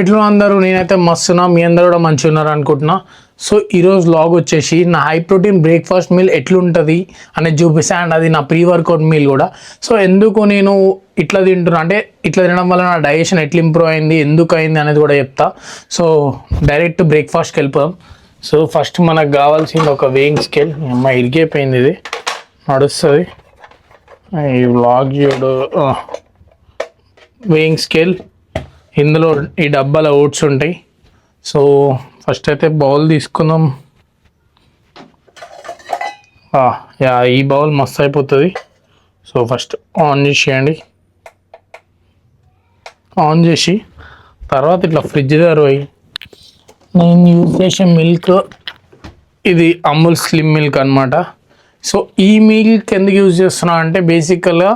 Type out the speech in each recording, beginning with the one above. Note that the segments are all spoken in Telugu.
ఎట్లా అందరూ, నేనైతే మస్తున్నా, మీ అందరూ కూడా మంచిగా ఉన్నారు అనుకుంటున్నా. సో ఈరోజు వ్లాగ్ వచ్చేసి నా హై ప్రోటీన్ బ్రేక్ఫాస్ట్ మీల్ ఎట్లుంటుంది అనేది చూపిస్తా. అండ్ అది నా ప్రీ వర్కౌట్ మీల్ కూడా. సో ఎందుకు నేను ఇట్లా తింటున్నా అంటే ఇట్లా తినడం వల్ల నా డైజెషన్ ఎట్లా ఇంప్రూవ్ అయింది, ఎందుకు అయింది అనేది కూడా చెప్తా. సో డైరెక్ట్ బ్రేక్ఫాస్ట్కి వెళ్ళిపోదాం. సో ఫస్ట్ మనకు కావాల్సింది ఒక వేయింగ్ స్కేల్. అమ్మ ఇరిగిపోయింది, ఇది నడుస్తుంది. ఈ వ్లాగ్ చూడు. వేయింగ్ స్కేల్, ఇందులో ఈ డబ్బాలో ఓట్స్ ఉంటాయి. సో ఫస్ట్ అయితే బౌల్ తీసుకుందాం. ఈ బౌల్ మస్తు అయిపోతుంది. సో ఫస్ట్ ఆన్ చేసేయండి. ఆన్ చేసి తర్వాత ఇట్లా ఫ్రిడ్జ్ దగ్గర పోయి, నేను యూజ్ చేసే మిల్క్ ఇది అమూల్ స్లిమ్ మిల్క్ అనమాట. సో ఈ మిల్క్ ఎందుకు యూజ్ చేస్తున్నా అంటే బేసికల్గా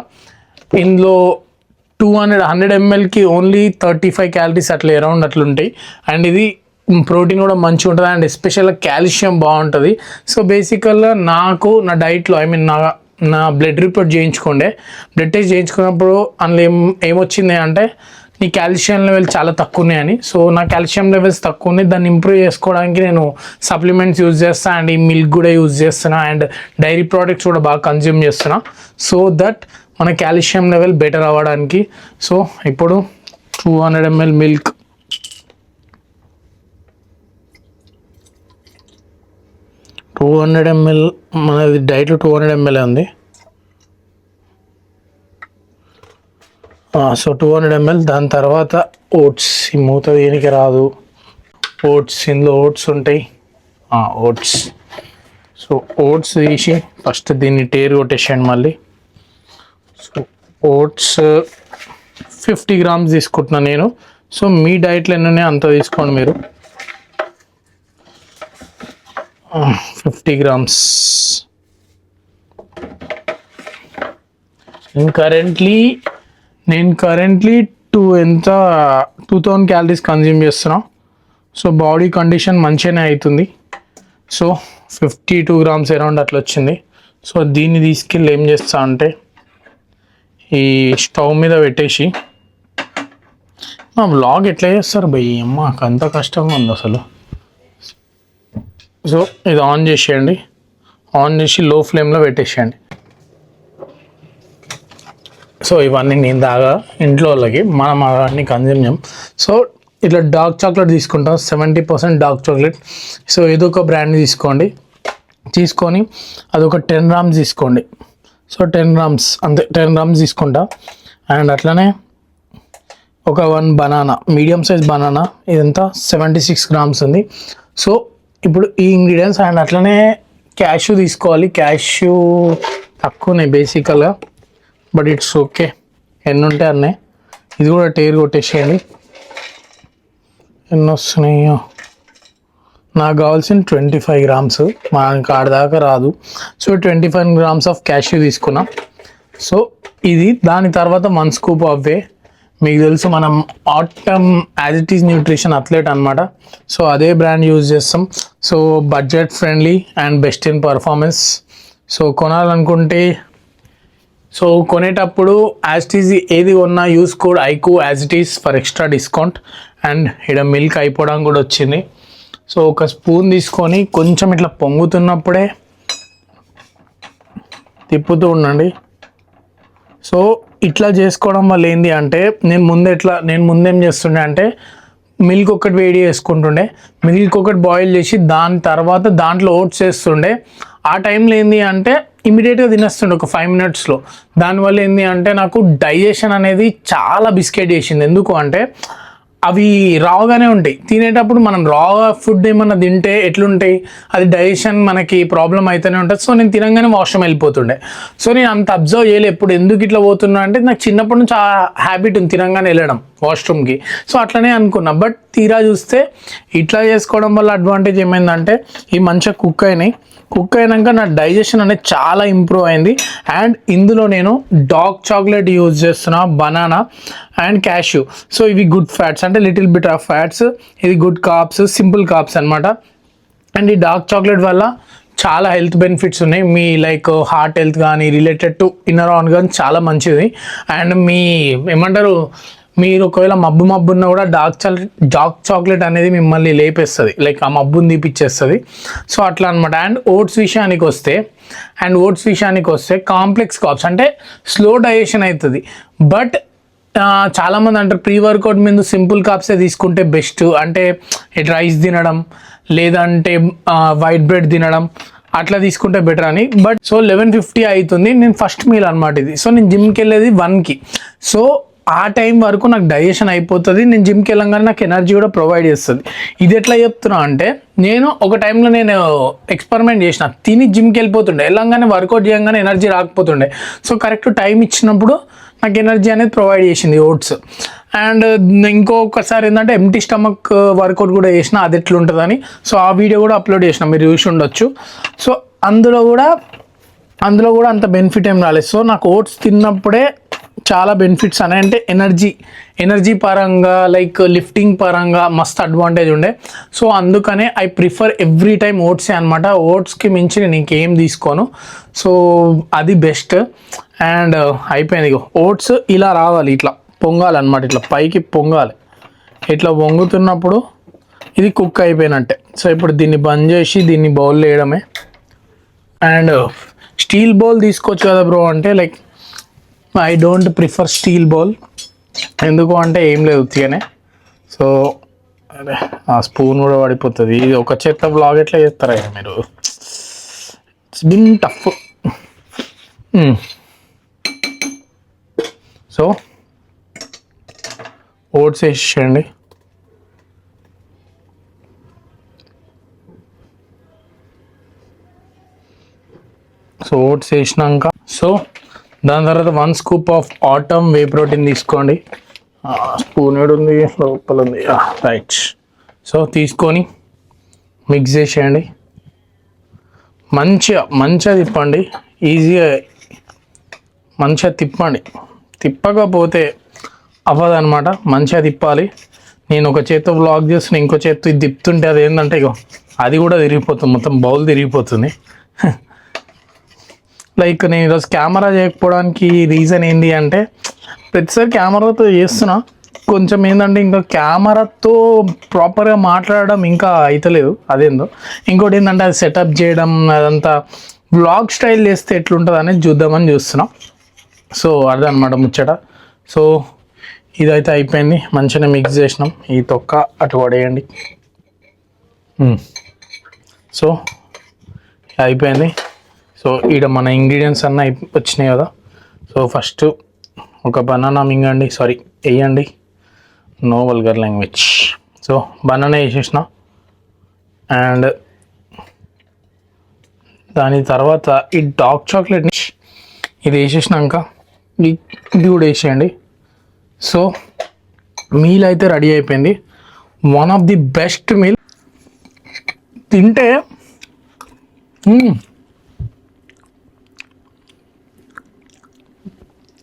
ఇందులో 100 mlకి ఓన్లీ 35 calories అట్లా అరౌండ్ అట్లుంటాయి. అండ్ ఇది ప్రోటీన్ కూడా మంచిగా ఉంటుంది. అండ్ ఎస్పెషల్గా కాల్షియం బాగుంటుంది. సో బేసికల్గా నాకు నా డైట్లో నా బ్లడ్ రిపోర్ట్ చేయించుకోండి. బ్లడ్ టెస్ట్ చేయించుకున్నప్పుడు అందులో ఏమొచ్చింది అంటే నీ కాల్షియం లెవెల్ చాలా తక్కువ ఉన్నాయని. సో నా కాల్షియం లెవెల్స్ తక్కువ ఉన్నాయి, దాన్ని ఇంప్రూవ్ చేసుకోవడానికి నేను సప్లిమెంట్స్ యూజ్ చేస్తాను. అండ్ ఈ మిల్క్ కూడా యూజ్ చేస్తున్నా. అండ్ డైరీ ప్రోడక్ట్స్ కూడా బాగా కన్జ్యూమ్ చేస్తున్నా. సో దట్ మన కాల్షియం లెవెల్ బెటర్ అవ్వడానికి. సో ఇప్పుడు 200 ml మిల్క్, మనది డైట్లో 200 ml ఉంది. So 200 ml. దాని తర్వాత ఓట్స్, ఈ మూత దేనికి రాదు. ఓట్స్, ఇందులో ఓట్స్ ఉంటాయి. ఓట్స్. సో ఓట్స్ తీసి ఫస్ట్ దీన్ని టేర్ కొట్టేసాను మళ్ళీ. సో ఓట్స్ 50 grams తీసుకుంటున్నాను నేను. సో మీ డైట్లో ఎన్ని అంత తీసుకోండి మీరు. 50 grams. నేను కరెంట్లీ 2000 calories కన్జ్యూమ్ చేస్తున్నా. సో బాడీ కండిషన్ మంచిగానే అవుతుంది. సో 52 grams అరౌండ్ అట్లా వచ్చింది. సో దీన్ని తీసుకెళ్ళి ఏం చేస్తా అంటే ఈ స్టవ్ మీద పెట్టేసి, మా వ్లాగ్ ఎట్లా చేస్తారు భయ్, మాకు అంత కష్టంగా ఉంది అసలు. సో ఇది ఆన్ చేసేయండి. ఆన్ చేసి లో ఫ్లేమ్లో పెట్టేసేయండి. సో ఇవన్నీ నేను దాగా ఇంట్లో వాళ్ళకి, మనం అవన్నీ కన్జ్యూమ్ చేయం. సో ఇట్లా డార్క్ చాక్లెట్ తీసుకుంటాం, 70% డార్క్ చాక్లెట్. సో ఏదో ఒక బ్రాండ్ తీసుకోండి. తీసుకొని అదొక 10 grams తీసుకోండి. సో 10 grams అంతే, 10 grams తీసుకుంటా. అండ్ అట్లనే ఒక 1 బనానా, మీడియం సైజ్ బనానా, ఇదంతా 76 grams ఉంది. సో ఇప్పుడు ఈ ఇంగ్రీడియంట్స్. అండ్ అట్లనే క్యాష్యూ తీసుకోవాలి. క్యాష్యూ తక్కువనే బేసికల్గా, బట్ ఇట్స్ ఓకే, ఎన్ని ఉంటే అన్నీ. ఇది కూడా టేర్ కొట్టేసేయండి. ఎన్ని వస్తున్నాయో నాకు కావాల్సిన 25 grams, మనకి ఆడదాకా రాదు. సో 25 grams ఆఫ్ క్యాష్యూ తీసుకున్నా. సో ఇది దాని తర్వాత 1 scoop ఆఫ్ వే. మీకు తెలుసు మనం atom as it is nutrition athlete అనమాట. సో అదే బ్రాండ్ యూజ్ చేస్తాం. So budget friendly and best in performance. So కొనాలనుకుంటే, సో కొనేటప్పుడు యాజ్ ఇట్ ఈజ్ ఏది కొన్నా use code iQOO as it is for extra discount. And ఇక్కడ మిల్క్ అయిపోవడానికి కూడా వచ్చింది. సో ఒక స్పూన్ తీసుకొని కొంచెం ఇట్లా పొంగుతున్నప్పుడే తిప్పుతూ ఉండండి. సో ఇట్లా చేసుకోవడం వల్ల ఏంటి అంటే, నేను ముందేం చేస్తుండే అంటే మిల్క్ ఒకటి వేడి చేసుకుంటుండే, మిల్క్ ఒకటి బాయిల్ చేసి దాని తర్వాత దాంట్లో ఓట్స్ వేస్తుండే. ఆ టైంలో ఏంటి అంటే ఇమీడియట్గా తినేస్తుండే ఒక 5 minutesలో. దానివల్ల ఏంటి అంటే నాకు డైజెషన్ అనేది చాలా బిస్కెట్ చేసింది. ఎందుకు అంటే అవి రాగానే ఉంటాయి. తినేటప్పుడు మనం రా ఫుడ్ ఏమన్నా తింటే ఎట్లుంటాయి, అది డైజెషన్ మనకి ప్రాబ్లం అయితేనే ఉంటుంది. సో నేను తినగానే వాష్రూమ్ వెళ్ళిపోతుండే. సో నేను అంత అబ్జర్వ్ చేయలే ఎప్పుడు ఎందుకు ఇట్లా పోతున్నా అంటే, నాకు చిన్నప్పటి నుంచి ఆ హ్యాబిట్ ఉంది తినగానే వెళ్ళడం వాష్రూమ్కి. సో అట్లనే అనుకున్నా. బట్ తీరా చూస్తే ఇట్లా చేసుకోవడం వల్ల అడ్వాంటేజ్ ఏమైందంటే, ఈ మంచిగా కుక్ అయినాక నా డైజెషన్ అనేది చాలా ఇంప్రూవ్ అయింది. అండ్ ఇందులో నేను డార్క్ చాక్లెట్ యూజ్ చేస్తున్నా, బనానా అండ్ క్యాష్యూ. సో ఇవి గుడ్ ఫ్యాట్స్, అంటే లిటిల్ బిట్ ఆఫ్ ఫ్యాట్స్. ఇది గుడ్ కార్బ్స్, సింపుల్ కార్బ్స్ అనమాట. అండ్ ఈ డార్క్ చాక్లెట్ వల్ల చాలా హెల్త్ బెనిఫిట్స్ ఉన్నాయి. మీ లైక్ హార్ట్ హెల్త్ కానీ, రిలేటెడ్ టు ఇన్నర్ ఆర్గన్ చాలా మంచిది. అండ్ మీ ఏమంటారు, మీరు ఒకవేళ మబ్బు ఉన్నా కూడా డార్క్ చాక్లెట్ అనేది మిమ్మల్ని లేపేస్తుంది, లైక్ ఆ మబ్బుని తీపిచ్చేస్తుంది. సో అట్లా అనమాట. అండ్ ఓట్స్ విషయానికి వస్తే కాంప్లెక్స్ కార్బ్స్ అంటే స్లో డైజెషన్ అవుతుంది. బట్ చాలామంది అంటారు ప్రీ వర్కౌట్ మీద సింపుల్ కార్బ్సే తీసుకుంటే బెస్ట్, అంటే రైస్ తినడం లేదంటే వైట్ బ్రెడ్ తినడం అట్లా తీసుకుంటే బెటర్ అని. బట్ సో 11:50 అవుతుంది, నేను ఫస్ట్ మీల్ అనమాట ఇది. సో నేను జిమ్కి వెళ్ళేది 1కి. సో ఆ టైం వరకు నాకు డైజెషన్ అయిపోతుంది, నేను జిమ్కి వెళ్ళంగానే నాకు ఎనర్జీ కూడా ప్రొవైడ్ చేస్తుంది. ఇది ఎట్లా చెప్తున్నా అంటే నేను ఒక టైంలో నేను ఎక్స్పెరిమెంట్ చేసిన, తిని జిమ్కి వెళ్ళిపోతుండే, వెళ్ళంగానే వర్కౌట్ చేయగానే ఎనర్జీ రాకపోతుండే. సో కరెక్ట్ టైం ఇచ్చినప్పుడు నాకు ఎనర్జీ అనేది ప్రొవైడ్ చేసింది ఓట్స్. అండ్ ఇంకొకసారి ఏంటంటే ఎంటీ స్టమక్ వర్కౌట్ కూడా చేసిన, అది ఎట్లుంటుందని. సో ఆ వీడియో కూడా అప్లోడ్ చేసిన, మీరు చూసి ఉండొచ్చు. సో అందులో కూడా అంత బెనిఫిట్ ఏం రాలేదు. సో నాకు ఓట్స్ తిన్నప్పుడే చాలా బెనిఫిట్స్ అని, అంటే ఎనర్జీ పరంగా లైక్ లిఫ్టింగ్ పరంగా మస్తు అడ్వాంటేజ్ ఉండే. సో అందుకనే ఐ ప్రిఫర్ ఎవ్రీ టైమ్ ఓట్సే అనమాట. ఓట్స్కి మించి నేను ఇంకేం తీసుకోను. సో అది బెస్ట్. అండ్ అయిపోయింది. ఓట్స్ ఇలా రావాలి, ఇట్లా పొంగాలన్నమాట, ఇట్లా పైకి పొంగాలి. ఇట్లా పొంగుతున్నప్పుడు ఇది కుక్ అయిపోయినట్టే. సో ఇప్పుడు దీన్ని బంద్ చేసి దీన్ని బౌల్లో వేయడమే. అండ్ స్టీల్ బౌల్ తీసుకోవచ్చు కదా బ్రో అంటే, like I don't prefer steel bowl. ఎందుకు అంటే ఏం లేదు ఉత్తిగానే. సో అదే ఆ స్పూన్ కూడా పడిపోతుంది. ఇది ఒక చేత్తో బ్లాగ్ ఎట్లా చేస్తారా మీరు, it's been tough. So oats వేసేయండి. సో ఓట్స్ వేసినాక సో దాని తర్వాత 1 scoop of atom whey protein తీసుకోండి. స్పూన్ ఉంది లోపల ఉంది, రైట్. సో తీసుకొని మిక్స్ చేసేయండి. మంచిగా తిప్పండి, ఈజీగా మంచిగా తిప్పండి. తిప్పకపోతే అవ్వదన్నమాట, మంచిగా తిప్పాలి. నేను ఒక చేత్తో బ్లాగ్ చేస్తున్నా, ఇంకో చేత్తో ఇది తిప్పుతుంటే అది ఏంటంటే అది కూడా తిరిగిపోతుంది, మొత్తం బౌల్ తిరిగిపోతుంది. లైక్ నేను ఈరోజు కెమెరా చేయకపోవడానికి రీజన్ ఏంటి అంటే, ప్రతిసారి కెమెరాతో చేస్తున్నా, కొంచెం ఏంటంటే ఇంకా కెమెరాతో ప్రాపర్గా మాట్లాడడం ఇంకా అవుతలేదు, అదేందో. ఇంకోటి ఏంటంటే అది సెటప్ చేయడం, అదంతా వ్లాగ్ స్టైల్ చేస్తే ఎట్లుంటుంది అనేది చూద్దామని చూస్తున్నాం. సో అదనమాట ముచ్చట. సో ఇదైతే అయిపోయింది, మంచిగా మిక్స్ చేసినాం. ఈ తొక్క అటు పడేయండి. సో అయిపోయింది. సో ఈడ మన ఇంగ్రీడియంట్స్ అన్నీ వచ్చినాయి కదా. సో ఫస్ట్ ఒక బనానా మింగండి, వేయండి, no vulgar language. So banana వేసేసిన. అండ్ దాని తర్వాత ఈ డార్క్ చాక్లెట్ని ఇది వేసేసినాక ఇది కూడా వేసేయండి. సో మీల్ అయితే రెడీ అయిపోయింది. One of the best meal. తింటే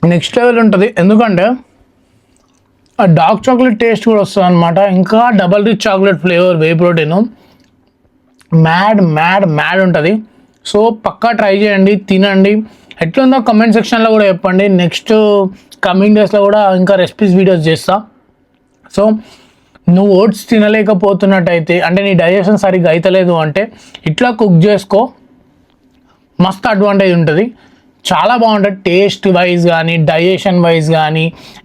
నెక్స్ట్ లెవెల్ ఉంటుంది. ఎందుకంటే ఆ డార్క్ చాక్లెట్ టేస్ట్ కూడా వస్తుంది అనమాట. ఇంకా double rich chocolate flavour whey protein mad ఉంటుంది. సో పక్కా ట్రై చేయండి, తినండి. ఎట్లుందో కమెంట్ సెక్షన్లో కూడా చెప్పండి. నెక్స్ట్ కమింగ్ డేస్లో కూడా ఇంకా రెసిపీస్ వీడియోస్ చేస్తా. సో నువ్వు ఓట్స్ తినలేకపోతున్నట్టయితే, అంటే నీ డైజెషన్ సరిగ్గా అవుతలేదు అంటే ఇట్లా కుక్ చేసుకో, మస్తు అడ్వాంటేజ్ ఉంటుంది. చాలా బాగుంటుంది. టేస్ట్ వైజ్ కానీ, డైజెషన్ వైజ్ కానీ,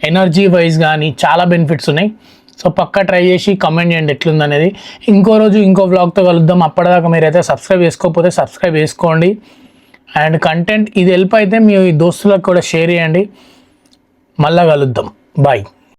ఎనర్జీ వైజ్ కానీ చాలా బెనిఫిట్స్ ఉన్నాయి. సో పక్కా ట్రై చేసి కమెంట్ చేయండి ఎట్లుందనేది. ఇంకో రోజు ఇంకో వ్లాగ్తో కలుద్దాం. అప్పటిదాకా మీరైతే సబ్స్క్రైబ్ చేసుకోకపోతే సబ్స్క్రైబ్ చేసుకోండి. అండ్ కంటెంట్ ఇది హెల్ప్ అయితే మీ దోస్తులకు కూడా షేర్ చేయండి. మళ్ళా కలుద్దాం. బాయ్.